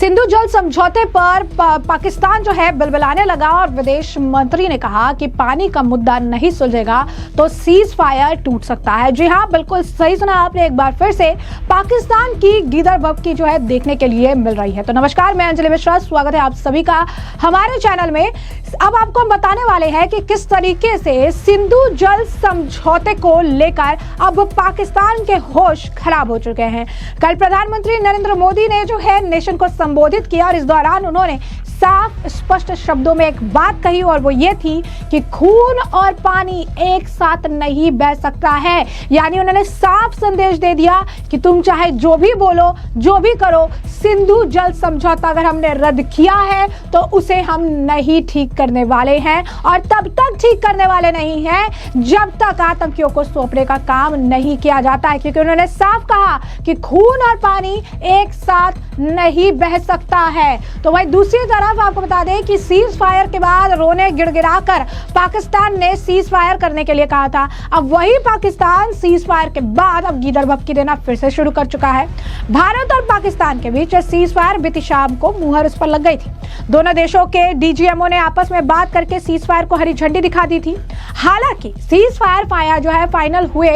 सिंधु जल समझौते पर पाकिस्तान जो है बिलबिलाने लगा और विदेश मंत्री ने कहा कि पानी का मुद्दा नहीं सुलझेगा तो सीज फायर टूट सकता है। जी हाँ, बिल्कुल सही सुना आपने। एक बार फिर से पाकिस्तान की गीदड़ भभकी जो है देखने के लिए मिल रही है। तो नमस्कार, मैं अंजलि मिश्रा, स्वागत है आप सभी का हमारे चैनल में। अब आपको हम बताने वाले हैं कि किस तरीके से सिंधु जल समझौते को लेकर अब पाकिस्तान के होश खराब हो चुके हैं। कल प्रधानमंत्री नरेंद्र मोदी ने जो है नेशन को संबोधित किया और इस दौरान उन्होंने साफ स्पष्ट शब्दों में एक बात कही और वो ये थी कि खून और पानी एक साथ नहीं बह सकता है। यानी उन्होंने साफ संदेश दे दिया कि तुम चाहे जो भी बोलो, जो भी करो, सिंधु जल समझौता अगर हमने रद्द किया है तो उसे हम नहीं ठीक करने वाले हैं और तब तक ठीक करने वाले नहीं हैं जब तक आतंकियों को सौंपने का काम नहीं किया जाता है, क्योंकि उन्होंने साफ कहा कि खून और पानी एक साथ नहीं बह सकता है। तो वही दूसरी तरफ आपको बता दें कि सीज फायर के बाद रोने गिड़गिड़ाकर पाकिस्तान ने सीज फायर करने के लिए कहा था। अब वही पाकिस्तान सीज फायर के बाद अब गीदड़ भभकी देना फिर से शुरू कर चुका है। भारत और पाकिस्तान के बीच सीज फायर बीती शाम को मुहर उस पर लग गई थी। दोनों देशों के डीजीएमओ ने आपस में बात करके सीज फायर को हरी झंडी दिखा दी थी। हालांकि सीज फायर जो है फाइनल हुए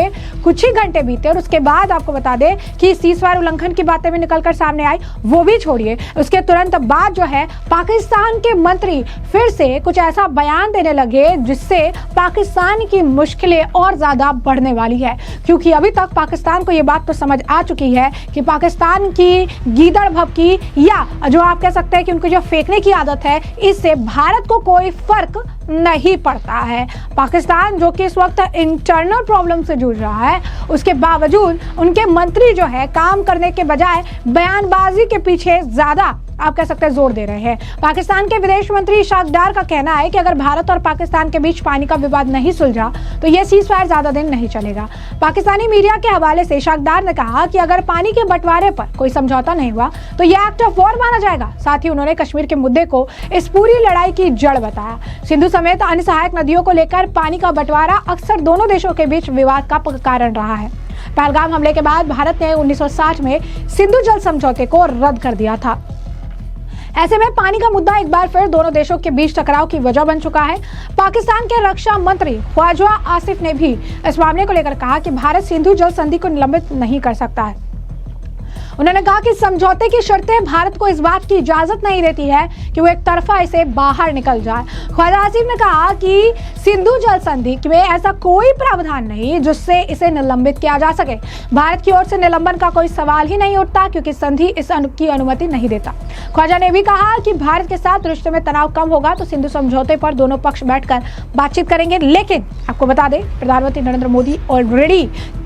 कुछ ही घंटे बीते और उसके बाद आपको बता दें कि सीज फायर उल्लंघन की बातें भी निकलकर सामने आई। वो भी छोड़िए, उसके तुरंत बाद जो है पाकिस्तान के मंत्री फिर से कुछ ऐसा बयान देने लगे जिससे पाकिस्तान की मुश्किलें और ज्यादा बढ़ने वाली है, क्योंकि अभी तक पाकिस्तान को ये बात तो समझ आ चुकी है कि पाकिस्तान की गीदड़ भभकी या जो आप कह सकते हैं कि उनको जो फेंकने की आदत है, इससे भारत को कोई फर्क नहीं पड़ता है। पाकिस्तान जो कि इस वक्त इंटरनल प्रॉब्लम से जूझ रहा है, उसके बावजूद उनके मंत्री जो है काम करने के बजाय बयानबाजी के पीछे ज्यादा आप कह सकते हैं जोर दे रहे हैं। पाकिस्तान के विदेश मंत्री इशाक डार का कहना है कि अगर भारत और पाकिस्तान के बीच पानी का विवाद नहीं सुलझा तो यह सीज फायर ज्यादा दिन नहीं चलेगा। पाकिस्तानी मीडिया के हवाले से इशाक डार ने कहा कि अगर पानी के बंटवारे पर कोई समझौता नहीं हुआ तो यह एक्ट ऑफ वॉर माना जाएगा। साथ ही उन्होंने कश्मीर के मुद्दे को इस पूरी लड़ाई की जड़ बताया। सिंधु समेत अन्य सहायक नदियों को लेकर पानी का बंटवारा अक्सर दोनों देशों के बीच विवाद का कारण रहा है। पहलगाम हमले के बाद भारत ने 1960 में सिंधु जल समझौते को रद्द कर दिया था। ऐसे में पानी का मुद्दा एक बार फिर दोनों देशों के बीच टकराव की वजह बन चुका है। पाकिस्तान के रक्षा मंत्री ख्वाजा आसिफ ने भी इस मामले को लेकर कहा कि भारत सिंधु जल संधि को निलंबित नहीं कर सकता है। उन्होंने कहा कि समझौते की शर्तें भारत को इस बात की इजाजत नहीं देती है कि वो एक तरफा इसे बाहर निकल जाए। ख्वाजा आसिफ ने कहा कि सिंधु जल संधि में ऐसा कोई प्रावधान नहीं जिससे इसे निलंबित किया जा सके। भारत की ओर से निलंबन का कोई सवाल ही नहीं उठता क्योंकि संधि की अनुमति नहीं देता। ख्वाजा ने भी कहा कि भारत के साथ रिश्ते में तनाव कम होगा तो सिंधु समझौते पर दोनों पक्ष बैठकर बातचीत करेंगे। लेकिन आपको बता दें, प्रधानमंत्री नरेंद्र मोदी ऑलरेडी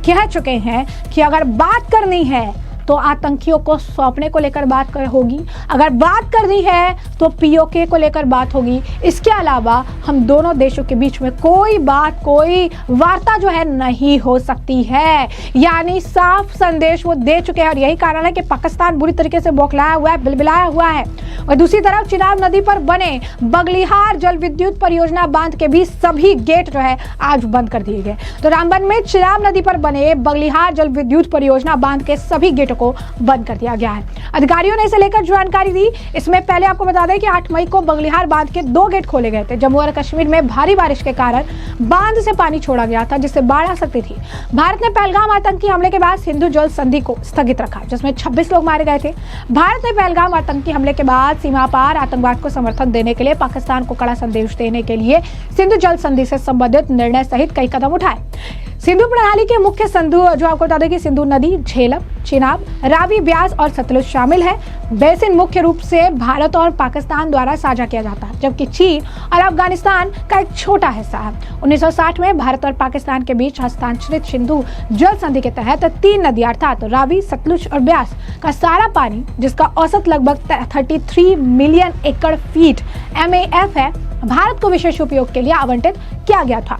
कह चुके हैं कि अगर बात करनी है तो आतंकियों को सौंपने को लेकर बात होगी, अगर बात करनी है तो पीओके को लेकर बात होगी। इसके अलावा हम दोनों देशों के बीच में कोई वार्ता जो है नहीं हो सकती है। यानी साफ संदेश वो दे चुके हैं और यही कारण है कि पाकिस्तान बुरी तरीके से बौखलाया हुआ है, बिलबिलाया हुआ है। और दूसरी तरफ चिनाब नदी पर बने बगलिहार जल विद्युत परियोजना बांध के भी सभी गेट जो है आज बंद कर दिए गए। तो रामबन में चिनाब नदी पर बने बगलिहार जल विद्युत परियोजना बांध के सभी गेटों को बंद कर दिया गया है। अधिकारियों ने इसे लेकर जो जानकारी दी, इसमें पहले आपको बता दें कि 8 मई को बगलिहार बांध के 2 गेट खोले गए थे। जम्मू और कश्मीर में भारी बारिश के कारण बांध से पानी छोड़ा गया था जिससे बाढ़ आ सकती थी। भारत ने पहलगाम आतंकी हमले के बाद सिंधु जल संधि को स्थगित रखा जिसमें 26 लोग मारे गए थे। भारत ने पहलगाम आतंकी हमले के बाद सीमा पार आतंकवाद को समर्थन देने के लिए पाकिस्तान को कड़ा संदेश देने के लिए सिंधु जल संधि से संबंधित निर्णय सहित कई कदम उठाए। सिंधु प्रणाली के मुख्य सिंधु जो आपको बता दें कि सिंधु नदी, झेलम, चिनाब, रावी, ब्यास और सतलुज शामिल है। बेसिन मुख्य रूप से भारत और पाकिस्तान द्वारा साझा किया जाता है, जबकि चीन और अफगानिस्तान का एक छोटा हिस्सा है। 1960 में भारत और पाकिस्तान के बीच हस्ताक्षरित सिंधु जल संधि के तहत 3 नदियां अर्थात रावी, सतलुज और ब्यास का सारा पानी, जिसका औसत लगभग 33 मिलियन एकड़ फीट MAF है, भारत को विशेष उपयोग के लिए आवंटित किया गया था।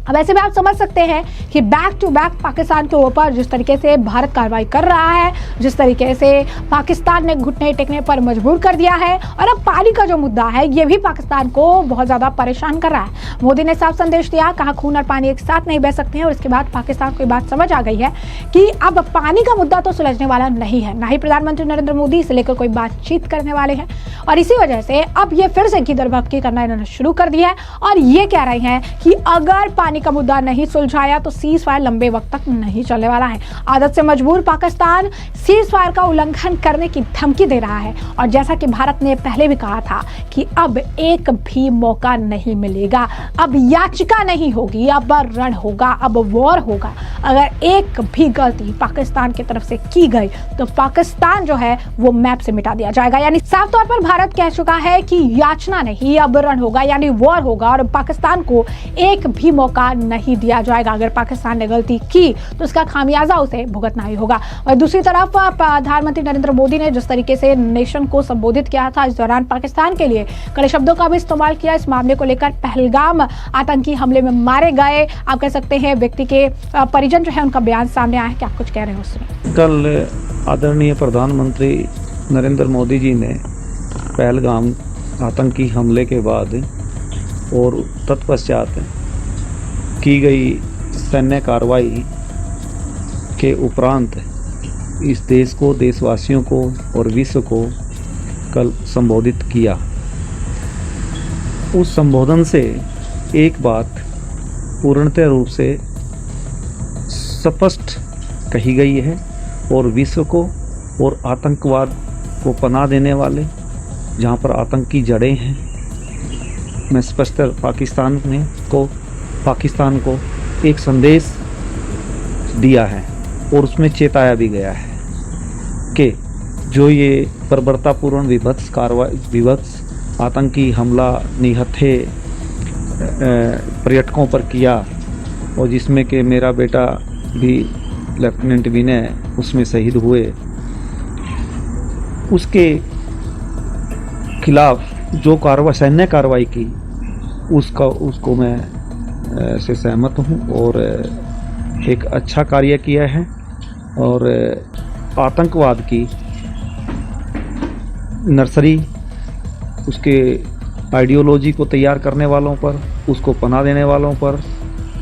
अब ऐसे में आप समझ सकते हैं कि बैक टू बैक पाकिस्तान के ऊपर जिस तरीके से भारत कार्रवाई कर रहा है, जिस तरीके से पाकिस्तान ने घुटने टेकने पर मजबूर कर दिया है, और अब पानी का जो मुद्दा है ये भी पाकिस्तान को बहुत ज्यादा परेशान कर रहा है। मोदी ने साफ संदेश दिया, कहा खून और पानी एक साथ नहीं बह सकते हैं, और इसके बाद पाकिस्तान को ये बात समझ आ गई है कि अब पानी का मुद्दा तो सुलझने वाला नहीं है, ना ही प्रधानमंत्री नरेंद्र मोदी इसे लेकर कोई बातचीत करने वाले हैं, और इसी वजह से अब ये फिर से किधर भक्की करना इन्होंने शुरू कर दिया है, और ये कह रहे हैं कि अगर पानी का मुद्दा नहीं सुलझाया तो सीज फायर लंबे वक्त तक नहीं चलने वाला है। आदत से मजबूर पाकिस्तान सीज फायर का उल्लंघन करने की धमकी दे रहा है, और जैसा कि भारत ने पहले भी कहा था कि अब एक भी मौका नहीं मिलेगा, अब याचिका नहीं होगी, अब रण होगा, अब वॉर होगा। अगर एक भी गलती पाकिस्तान की तरफ से की गई तो पाकिस्तान जो है वो मैप से मिटा दिया जाएगा। यानी साफ तौर पर भारत कह चुका है कि याचना नहीं, अब रण होगा, यानी वॉर होगा, और पाकिस्तान को एक भी मौका नहीं दिया जाएगा। अगर पाकिस्तान ने गलती की तो उसका खामियाजा उसे भुगतना ही होगा। और दूसरी तरफ प्रधानमंत्री नरेंद्र मोदी ने जिस तरीके से नेशन को संबोधित किया था, इस दौरान पाकिस्तान के लिए कड़े शब्दों का भी इस्तेमाल किया। इस मामले को लेकर पहलगाम आतंकी हमले में मारे गए, आप कह सकते हैं, व्यक्ति के परिजन जो है उनका बयान सामने आया है। क्या कुछ कह रहे हैं उसमें? कल आदरणीय प्रधानमंत्री नरेंद्र मोदी जी ने पहलगाम आतंकी हमले के बाद और तत्पश्चात की गई सैन्य कार्रवाई के उपरांत इस देश को, देशवासियों को और विश्व को कल संबोधित किया। उस संबोधन से एक बात पूर्णतः रूप से स्पष्ट कही गई है, और विश्व को और आतंकवाद को पनाह देने वाले, जहाँ पर आतंक की जड़ें हैं, मैं स्पष्ट पाकिस्तान को एक संदेश दिया है, और उसमें चेताया भी गया है कि जो ये बर्बरतापूर्ण विभत्स आतंकी हमला निहत्थे पर्यटकों पर किया, और जिसमें कि मेरा बेटा भी लेफ्टिनेंट विनय उसमें शहीद हुए, उसके खिलाफ जो सैन्य कार्रवाई की उसको मैं से सहमत हूँ, और एक अच्छा कार्य किया है। और आतंकवाद की नर्सरी, उसके आइडियोलॉजी को तैयार करने वालों पर, उसको पनाह देने वालों पर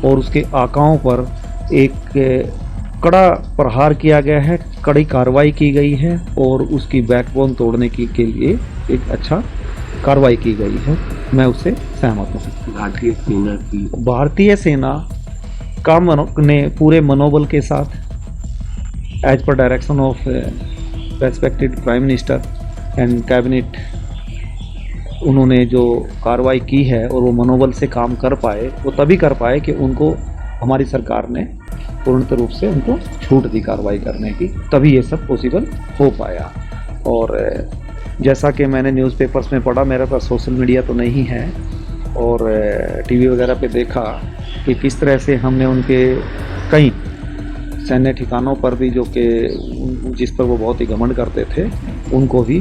और उसके आकाओं पर एक कड़ा प्रहार किया गया है, कड़ी कार्रवाई की गई है, और उसकी बैकबोन तोड़ने के लिए एक अच्छा कार्रवाई की गई है। मैं उससे सहमत हूँ। भारतीय सेना का ने पूरे मनोबल के साथ as per direction of respected prime minister and cabinet उन्होंने जो कार्रवाई की है, और वो मनोबल से काम कर पाए, वो तभी कर पाए कि उनको हमारी सरकार ने पूर्णतः रूप से उनको छूट दी कार्रवाई करने की, तभी ये सब पॉसिबल हो पाया। और जैसा कि मैंने न्यूज़पेपर्स में पढ़ा, मेरे पास सोशल मीडिया तो नहीं है, और टीवी वगैरह पे देखा कि किस तरह से हमने उनके कई सैन्य ठिकानों पर भी, जो कि जिस पर वो बहुत ही घमंड करते थे, उनको भी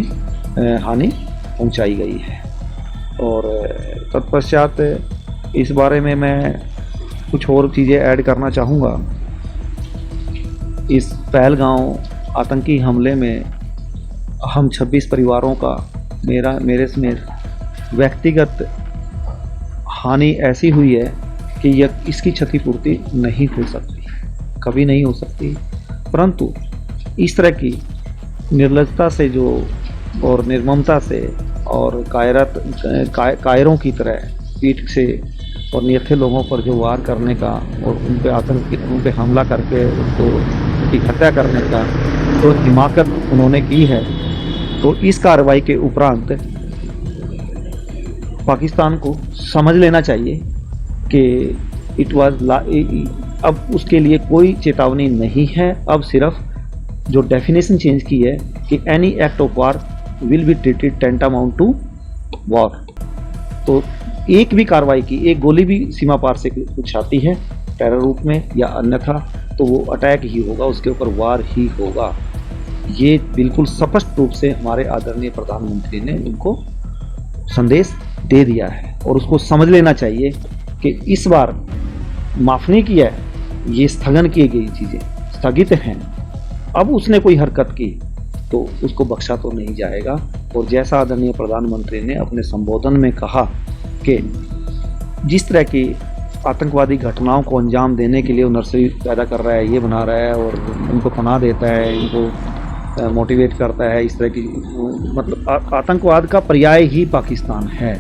हानि पहुंचाई गई है। और तत्पश्चात इस बारे में मैं कुछ और चीज़ें ऐड करना चाहूँगा। इस पहलगाम आतंकी हमले में हम 26 परिवारों का, मेरे समेत व्यक्तिगत हानि ऐसी हुई है कि इसकी क्षतिपूर्ति नहीं हो सकती, कभी नहीं हो सकती। परंतु इस तरह की निर्लजता से जो और निर्ममता से और कायरों की तरह पीठ से और नियथे लोगों पर जो वार करने का और उन पे हमला करके उनकी हत्या करने का जो हिमाकत उन्होंने की है, तो इस कार्रवाई के उपरांत पाकिस्तान को समझ लेना चाहिए कि अब उसके लिए कोई चेतावनी नहीं है। अब सिर्फ जो डेफिनेशन चेंज की है कि any act of war will be treated tantamount to war. तो एक भी कार्रवाई की, एक गोली भी सीमा पार से कुछ आती है टेरर रूप में या अन्यथा, तो वो अटैक ही होगा, उसके ऊपर वार ही होगा। ये बिल्कुल स्पष्ट रूप से हमारे आदरणीय प्रधानमंत्री ने उनको संदेश दे दिया है, और उसको समझ लेना चाहिए कि इस बार माफ़ नहीं किया है, ये स्थगन की गई चीज़ें स्थगित हैं। अब उसने कोई हरकत की तो उसको बख्शा तो नहीं जाएगा। और जैसा आदरणीय प्रधानमंत्री ने अपने संबोधन में कहा कि जिस तरह की आतंकवादी घटनाओं को अंजाम देने के लिए वो नर्सरी पैदा कर रहा है, ये बना रहा है और इनको पनाह देता है, इनको मोटिवेट करता है, इस तरह की मतलब आतंकवाद का पर्याय ही पाकिस्तान है।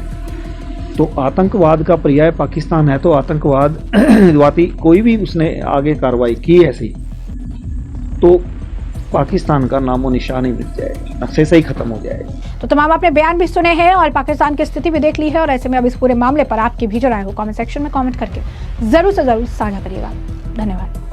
तो आतंकवाद का पर्याय पाकिस्तान है, तो आतंकवादी कोई भी उसने आगे कार्रवाई की ऐसी, तो पाकिस्तान का नामो निशान ही मिट जाएगा, नक्शे से ही खत्म हो जाएगा। तो तमाम आपने बयान भी सुने हैं और पाकिस्तान की स्थिति भी देख ली है, और ऐसे में अब इस पूरे मामले पर आपकी भी जो राय हो कमेंट सेक्शन में कमेंट करके जरूर से जरूर साझा करिएगा। धन्यवाद।